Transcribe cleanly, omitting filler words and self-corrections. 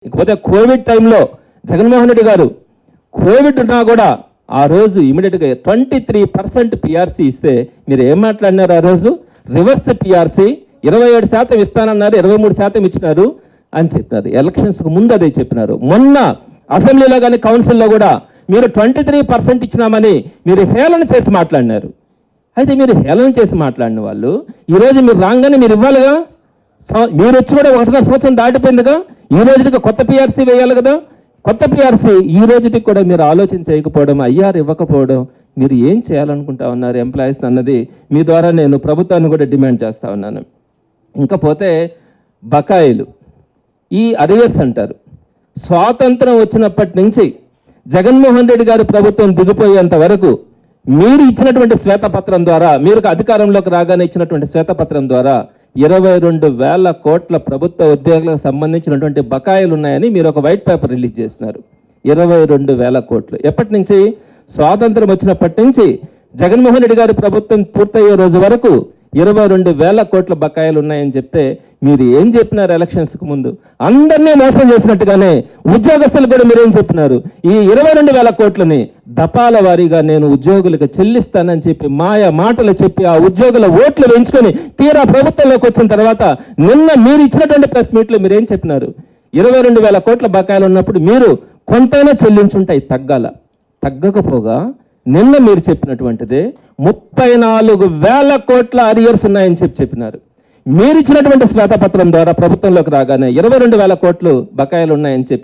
ఇకపోతే కోవిడ్ టైంలో జగన్మోహన్ రెడ్డి గారు కోవిడ్ ఉన్నా కూడా ఆ రోజు ఇమీడియట్గా 23% పిఆర్సీ ఇస్తే మీరు ఏం మాట్లాడినారు? ఆ రోజు రివర్స్ పిఆర్సీ 27% ఇస్తానన్నారు, 23% ఇచ్చినారు అని చెప్పినారు. ఎలక్షన్స్కి ముందు అదే చెప్పినారు. మొన్న అసెంబ్లీలో కానీ కౌన్సిల్లో కూడా మీరు 23% ఇచ్చినామని మీరు హేళన చేసి మాట్లాడినారు. అయితే మీరు హేళన చేసి మాట్లాడిన వాళ్ళు ఈరోజు మీరు రాగానే మీరు ఇవ్వాలిగా. మీరు వచ్చి కూడా 1.5 సంవత్సరం దాటిపోయిందిగా. ఈ రోజుకి కొత్త పిఆర్సీ వేయాలి కదా. కొత్త పిఆర్సీ ఈ రోజుకి కూడా మీరు ఆలోచన చేయకపోవడం, ఐఆర్ ఇవ్వకపోవడం, మీరు ఏం చేయాలనుకుంటా ఉన్నారు ఎంప్లాయీస్ అన్నది మీ ద్వారా నేను ప్రభుత్వాన్ని కూడా డిమాండ్ చేస్తూ ఉన్నాను. ఇంకపోతే బకాయిలు, ఈ అరియర్స్ అంటారు. స్వాతంత్రం వచ్చినప్పటి నుంచి జగన్మోహన్ రెడ్డి గారి ప్రభుత్వం దిగిపోయేంత వరకు మీరు ఇచ్చినటువంటి శ్వేతపత్రం ద్వారా, మీరు అధికారంలోకి రాగానే ఇచ్చినటువంటి శ్వేతపత్రం ద్వారా 22,000 కోట్ల ప్రభుత్వ ఉద్యోగులకు సంబంధించినటువంటి బకాయిలు ఉన్నాయని మీరు ఒక వైట్ పేపర్ రిలీజ్ చేసినారు. 22,000 కోట్లు. ఎప్పటి నుంచి? స్వాతంత్రం వచ్చినప్పటి నుంచి జగన్మోహన్ రెడ్డి గారి ప్రభుత్వం పూర్తయ్యే రోజు వరకు 22,000 కోట్ల బకాయిలు ఉన్నాయని చెప్తే మీరు ఏం చెప్పినారు? ఎలక్షన్స్కి ముందు అందరినీ మోసం చేసినట్టుగానే ఉద్యోగస్తులు కూడా మీరేం చెప్పినారు? ఈ 22,000 కోట్లని దపాల వారీగా నేను ఉద్యోగులకు చెల్లిస్తానని చెప్పి మాయ మాటలు చెప్పి ఆ ఉద్యోగుల ఓట్లు వేయించుకొని తీరా ప్రభుత్వంలోకి వచ్చిన తర్వాత నిన్న మీరు ఇచ్చినటువంటి ప్రెస్ మీట్లో మీరేం చెప్పినారు? 22,000 కోట్ల బకాయిలు ఉన్నప్పుడు మీరు కొంతైనా చెల్లించుంటాయి, తగ్గకపోగా నిన్న మీరు చెప్పినటువంటిదే 34,000 కోట్ల అరియర్స్ ఉన్నాయని చెప్పినారు. మీరు ఇచ్చినటువంటి శ్వేతపత్రం ద్వారా ప్రభుత్వంలోకి రాగానే 22,000 కోట్లు బకాయిలు ఉన్నాయని చెప్పి